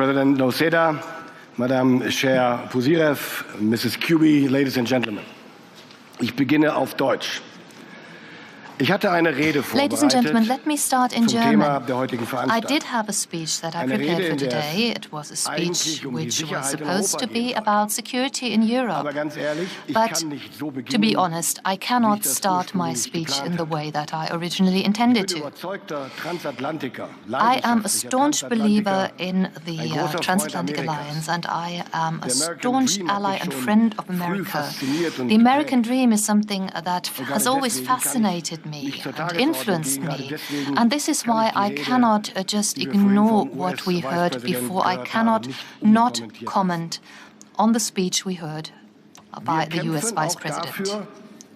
President Noseda, Madam Chair Puzirev, Mrs. Kuby, ladies and gentlemen. Ich beginne auf Deutsch. Ich hatte eine Rede Ladies and gentlemen, vorbereitet let me start in zum Thema German. der heutigen I Veranstaltung. did have a speech that I Eine prepared Rede, for in der today. es It was a speech eigentlich um die which was Sicherheit in supposed Europa to be gehen sollte. about security in Europe. Aber ganz ehrlich, ich But kann nicht so to be beginnen, honest, I wie ich cannot das start my ursprünglich speech geplant in the hatte. way that I originally Ich intended bin to. überzeugter Transatlantiker, I am a leidenschaftlicher staunch believer Transatlantiker, in ein the großer Freund Transatlantic Amerikas. Alliance, and I am a Der American staunch Dream hat ally mich and schon friend of früh America. fasziniert und The American geprägt. dream is something that Und has gerade always deswegen kann ich fascinated me nicht zur and Tagesordnung influenced gehen. Gerade me. deswegen And this is kann why ich die I Rede, cannot just die wir vorhin ignore vom what we heard US-Vicepräsidenten before. I gehört haben, cannot nicht not unkommentiert comment on the speech we heard by Wir the US kämpfen Vice auch President. dafür,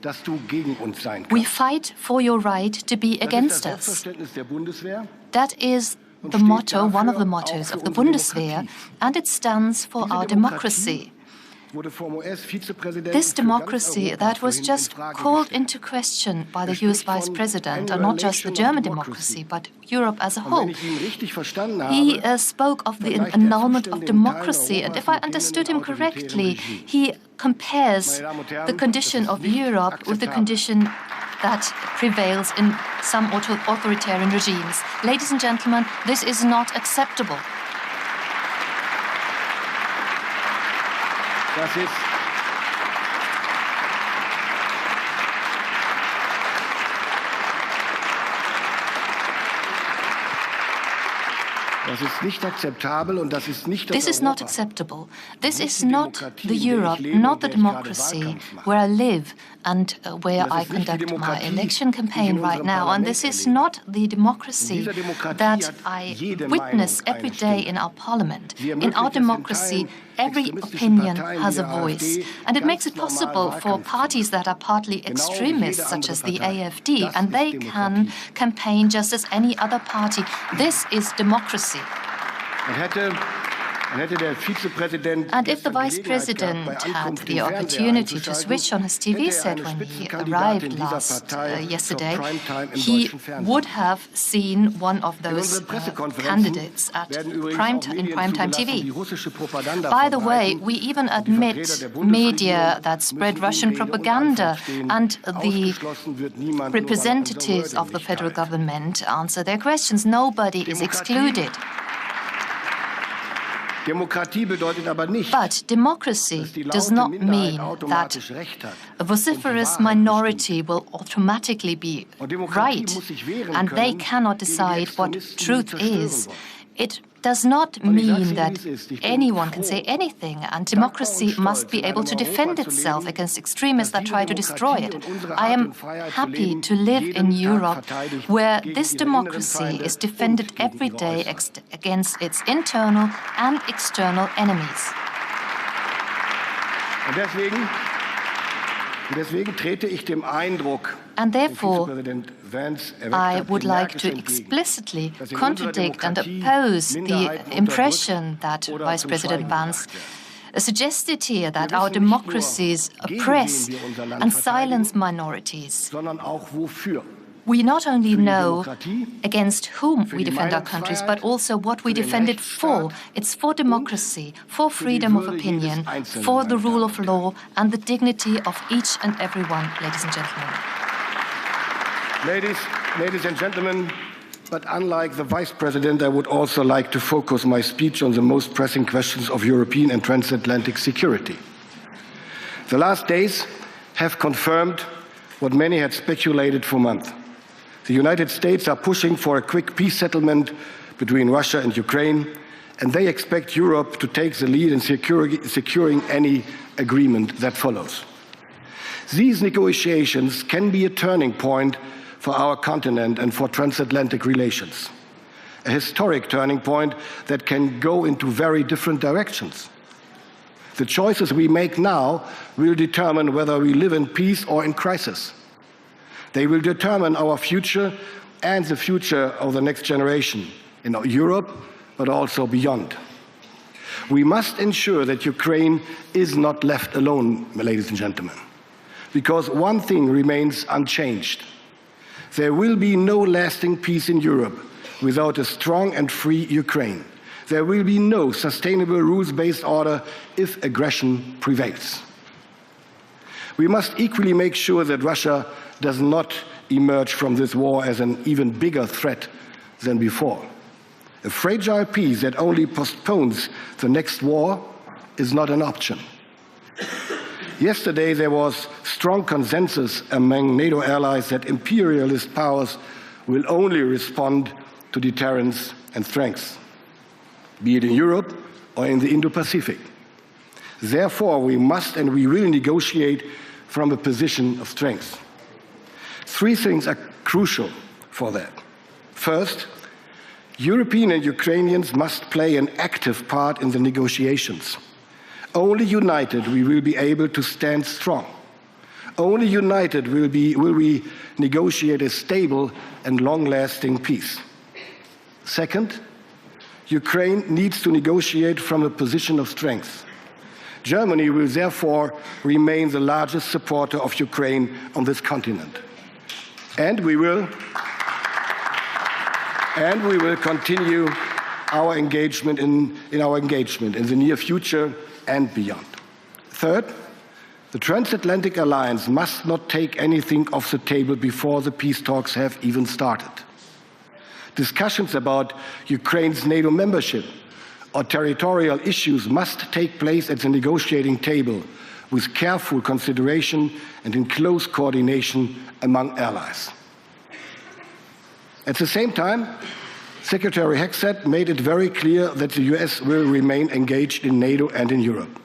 dass du gegen uns sein We kannst. fight for your right to be Das against ist das us. Selbstverständnis der Bundeswehr. That is Und the steht motto, one of the dafür mottos auch für of the unsere Bundeswehr, Demokratie. and it stands for Diese our Demokratie democracy. wurde vom US-Vizepräsidenten This für ganz democracy Europa that was vorhin just in Frage called gestellt. into question by the Er US spricht Vice von President, and not just the annihilation of German democracy. democracy, but Europe as a Und wenn whole. ich ihn richtig verstanden He habe, spoke of the vergleicht er annulment of Zustände in Teilen democracy, and if I Europas mit understood denen him im autoritären correctly, Regime. he compares Meine Damen und Herren, the condition das ist of nicht Europe with the akzeptabel. condition that prevails in some authoritarian regimes. Ladies and gentlemen, this is not acceptable. Das ist nicht akzeptabel und das ist nicht das This is not Europa. acceptable. This Nicht is die not Demokratie, the in der ich Europe, lebe und not the in der ich gerade democracy Wahlkampf mache. where I live and where Und das I ist nicht die conduct my Demokratie, election die ich campaign in right unserem now. And Parlament this is erlebe. not the democracy In dieser Demokratie that hat I jede witness Meinung every eine day Stimme. in our parliament. Sie In ermöglicht our es in democracy, Teilen every extremistischer opinion Parteien has wie a der voice. AfD And it ganz makes it normal possible for Wahlkampf zu parties that are partly Genau wie extremists, jede such andere as the Partei. AfD, Das and ist they Demokratie. can campaign just as any other party. This is democracy. Und hätte der Vizepräsident And if the gestern Vice Gelegenheit gehabt, President bei had Ankunft the den Fernseher opportunity to einzuschalten, switch on his TV hätte er set eine when he Spitzenkandidatin arrived dieser last Partei yesterday, zur Primetime im he deutschen Fernsehen. would have seen one of In those unseren Pressekonferenzen candidates at werden übrigens auch in Medien primetime zugelassen, die TV. russische Propaganda By the way, verbreiten. we even Die Vertreter admit der media Bundesregierung that spread müssen Russian Rede und propaganda, Antwort stehen. and the Ausgeschlossen wird niemand, nur weil er unser representatives Wording of the nicht federal teilt. government answer their questions. Nobody is Demokratie excluded. Demokratie bedeutet aber nicht, But democracy dass die does laute not Minderheit mean that automatisch Recht hat. a vociferous Und die Wahrheit minority will automatically be Und Demokratie right, muss sich wehren and they können cannot gegen die decide what Extremisten, die truth zerstören is. wollen. It does not Und ich sag's mean Ihnen, that wie es ist. Ich bin anyone can froh, say anything, and dankbar democracy und stolz, must be in able einem to defend Europa zu itself leben, against extremists that das try to diese destroy Demokratie it. und unsere I Art am und Freiheit zu happy leben to live jeden in Tag Europe verteidigt where gegen this ihre inneren democracy Feinde is und defended gegen every ihre day äußeren. against its internal and external enemies. Und deswegen trete ich dem Eindruck, And den thereful, Vizepräsident Vance erweckt I hat, would like energisch to entgegen. explicitly Dass in contradict unserer and Demokratie oppose the Minderheiten impression unterdrückt that oder Vice zum President Schweigen Vance gebracht werden. suggested here that Wir our wissen nicht nur, democracies gegen oppress wen wir unser Land and verteidigen, silence minorities. sondern auch wofür. We not only Für die know Demokratie, against whom für we die defend our countries, Meinungsfreiheit, but also what we für den defend it for. Rechtsstaat It's for democracy, for für die freedom of Würde opinion, jedes Einzelnen, for the meine rule Damen of und law, and the dignity of each and every one, ladies and gentlemen. Ladies and gentlemen, but unlike the Vice President, I would also like to focus my speech on the most pressing questions of European and transatlantic security. The last days have confirmed what many had speculated for months. The United States are pushing for a quick peace settlement between Russia and Ukraine, and they expect Europe to take the lead in securing any agreement that follows. These negotiations can be a turning point for our continent and for transatlantic relations, a historic turning point that can go into very different directions. The choices we make now will determine whether we live in peace or in crisis. They will determine our future and the future of the next generation in Europe, but also beyond. We must ensure that Ukraine is not left alone, ladies and gentlemen, because one thing remains unchanged. There will be no lasting peace in Europe without a strong and free Ukraine. there will be no sustainable rules-based order if aggression prevails. We must equally make sure that Russia does not emerge from this war as an even bigger threat than before. A fragile peace that only postpones the next war is not an option. Yesterday, there was strong consensus among NATO allies that imperialist powers will only respond to deterrence and strength, be it in Europe or in the Indo-Pacific. Therefore, we must and we will negotiate from a position of strength. Three things are crucial for that. First, European and Ukrainians must play an active part in the negotiations. Only united we will be able to stand strong. Only united will we negotiate a stable and long-lasting peace. Second, Ukraine needs to negotiate from a position of strength. Germany will therefore remain the largest supporter of Ukraine on this continent. And we will continue our engagement in the near future and beyond. Third, the transatlantic alliance must not take anything off the table before the peace talks have even started. Discussions about Ukraine's NATO membership or territorial issues must take place at the negotiating table with careful consideration and in close coordination among allies. At the same time, Secretary Hexet made it very clear that the US will remain engaged in NATO and in Europe.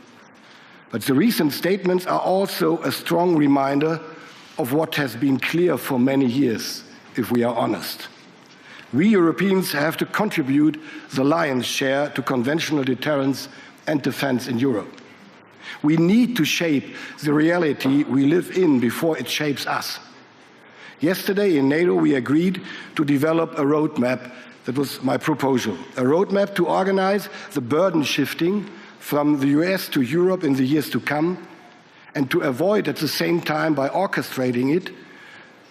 But the recent statements are also a strong reminder of what has been clear for many years, if we are honest. We Europeans have to contribute the lion's share to conventional deterrence and defense in Europe. We need to shape the reality we live in before it shapes us. Yesterday in NATO, we agreed to develop a roadmap. That was my proposal, a roadmap to organize the burden shifting from the US to Europe in the years to come, and to avoid at the same time, by orchestrating it,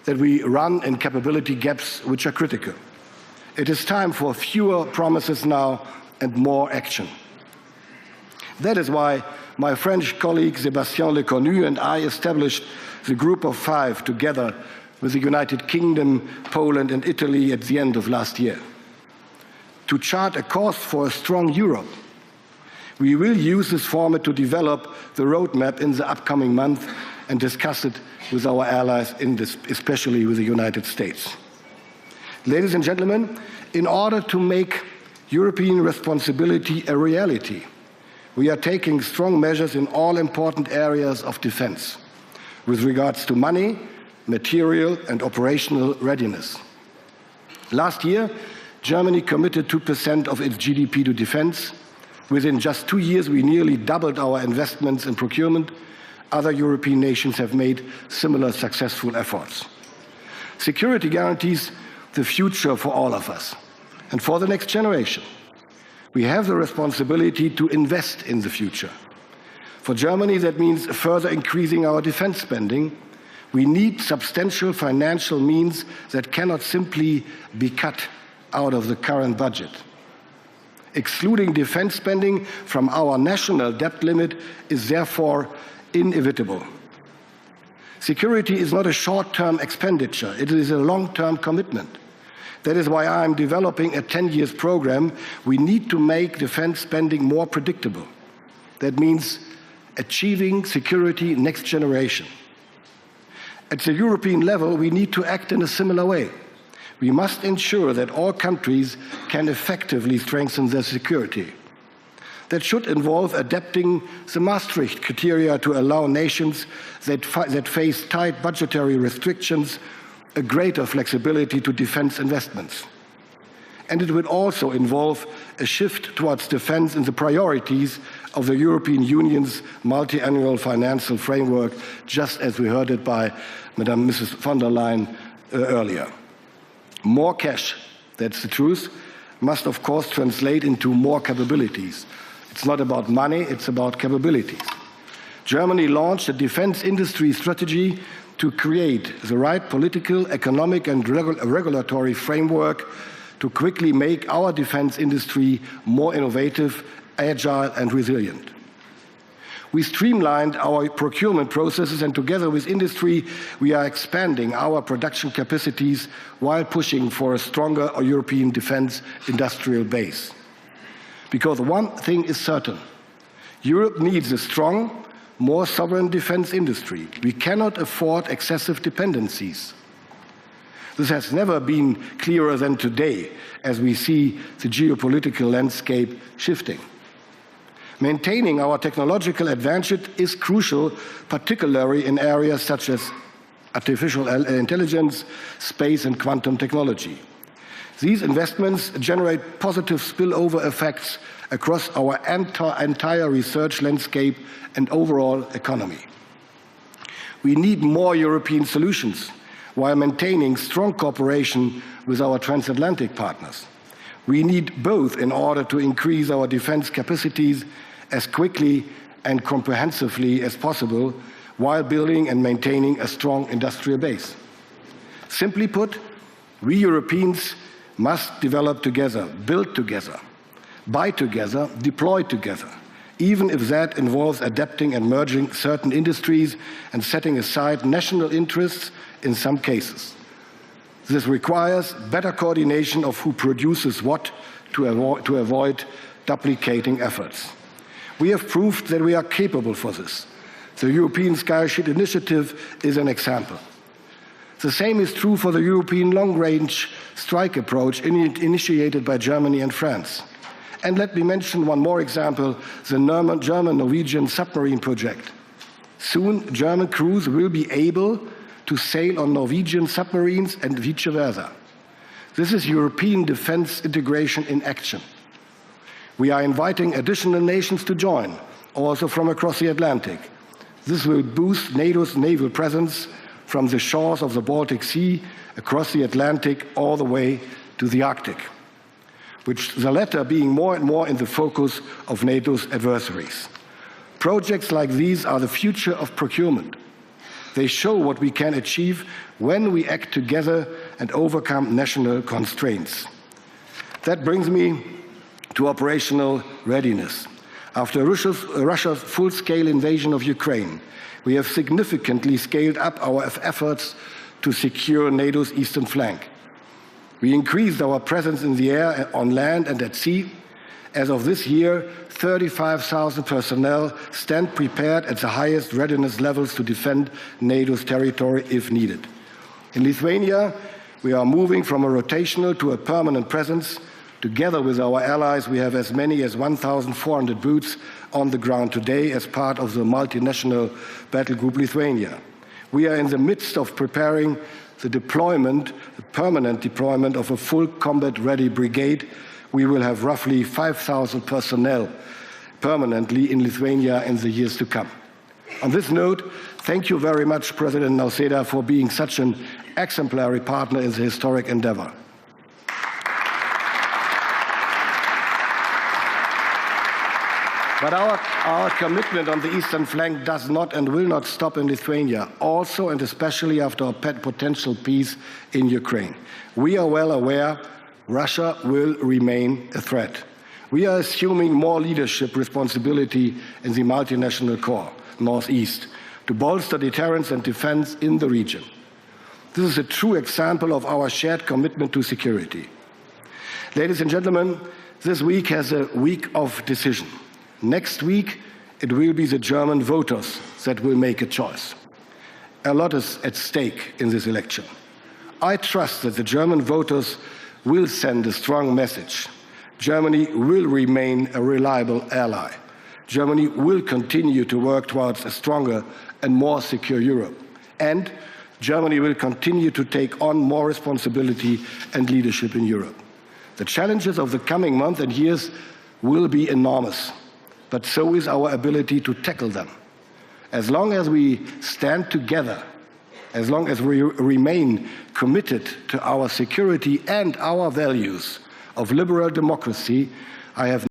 that we run in capability gaps which are critical. It is time for fewer promises now and more action. That is why my French colleague Sébastien Lecornu and I established the Group of Five together with the United Kingdom, Poland and Italy at the end of last year, to chart a course for a strong Europe. We will use this format to develop the roadmap in the upcoming month and discuss it with our allies, especially with the United States. Ladies and gentlemen, in order to make European responsibility a reality, we are taking strong measures in all important areas of defense with regards to money, material and operational readiness. Last year, Germany committed 2% of its GDP to defense. Within just 2 years, we nearly doubled our investments in procurement. Other European nations have made similar successful efforts. Security guarantees the future for all of us and for the next generation. We have the responsibility to invest in the future. For Germany, that means further increasing our defense spending. We need substantial financial means that cannot simply be cut out of the current budget. Excluding defense spending from our national debt limit is therefore inevitable. Security is not a short-term expenditure, it is a long-term commitment. That is why I am developing a 10-year program. We need to make defense spending more predictable. That means achieving security next generation. At the European level, we need to act in a similar way. We must ensure that all countries can effectively strengthen their security. That should involve adapting the Maastricht criteria to allow nations that face tight budgetary restrictions a greater flexibility to defense investments. And it would also involve a shift towards defense in the priorities of the European Union's multi-annual financial framework, just as we heard it by Mrs. von der Leyen earlier. More cash, that's the truth, must of course translate into more capabilities. It's not about money, it's about capabilities. Germany launched a defense industry strategy to create the right political, economic and regulatory framework to quickly make our defense industry more innovative, agile, and resilient. We streamlined our procurement processes, and together with industry, we are expanding our production capacities while pushing for a stronger European defense industrial base. Because one thing is certain, Europe needs a strong, more sovereign defense industry. We cannot afford excessive dependencies. This has never been clearer than today, as we see the geopolitical landscape shifting. Maintaining our technological advantage is crucial, particularly in areas such as artificial intelligence, space, and quantum technology. These investments generate positive spillover effects across our entire research landscape and overall economy. We need more European solutions while maintaining strong cooperation with our transatlantic partners. We need both in order to increase our defense capacities as quickly and comprehensively as possible while building and maintaining a strong industrial base. Simply put, we Europeans must develop together, build together, buy together, deploy together, even if that involves adapting and merging certain industries and setting aside national interests in some cases. This requires better coordination of who produces what to avoid duplicating efforts. We have proved that we are capable for this. The European Sky Shield Initiative is an example. The same is true for the European long-range strike approach initiated by Germany and France. And let me mention one more example, the German-Norwegian submarine project. Soon, German crews will be able to sail on Norwegian submarines and vice versa. This is European defense integration in action. We are inviting additional nations to join, also from across the Atlantic. This will boost NATO's naval presence from the shores of the Baltic Sea across the Atlantic all the way to the Arctic, which the latter being more and more in the focus of NATO's adversaries. Projects like these are the future of procurement. They show what we can achieve when we act together and overcome national constraints. That brings me to operational readiness. After Russia's full-scale invasion of Ukraine, we have significantly scaled up our efforts to secure NATO's eastern flank. We increased our presence in the air, on land, and at sea. As of this year, 35,000 personnel stand prepared at the highest readiness levels to defend NATO's territory if needed. In Lithuania, we are moving from a rotational to a permanent presence. Together with our allies, we have as many as 1,400 boots on the ground today as part of the multinational battle group Lithuania. We are in the midst of preparing the permanent deployment of a full combat-ready brigade. We will have roughly 5,000 personnel permanently in Lithuania in the years to come. On this note, thank you very much, President Nausėda, for being such an exemplary partner in the historic endeavor. But our commitment on the eastern flank does not and will not stop in Lithuania, also and especially after a potential peace in Ukraine. We are well aware Russia will remain a threat. We are assuming more leadership responsibility in the multinational core, Northeast, to bolster deterrence and defense in the region. This is a true example of our shared commitment to security. Ladies and gentlemen, this week has a week of decision. Next week, it will be the German voters that will make a choice. A lot is at stake in this election. I trust that the German voters will send a strong message. Germany will remain a reliable ally. Germany will continue to work towards a stronger and more secure Europe. And Germany will continue to take on more responsibility and leadership in Europe. The challenges of the coming months and years will be enormous, but so is our ability to tackle them. As long as we stand together, as long as we remain committed to our security and our values of liberal democracy, I have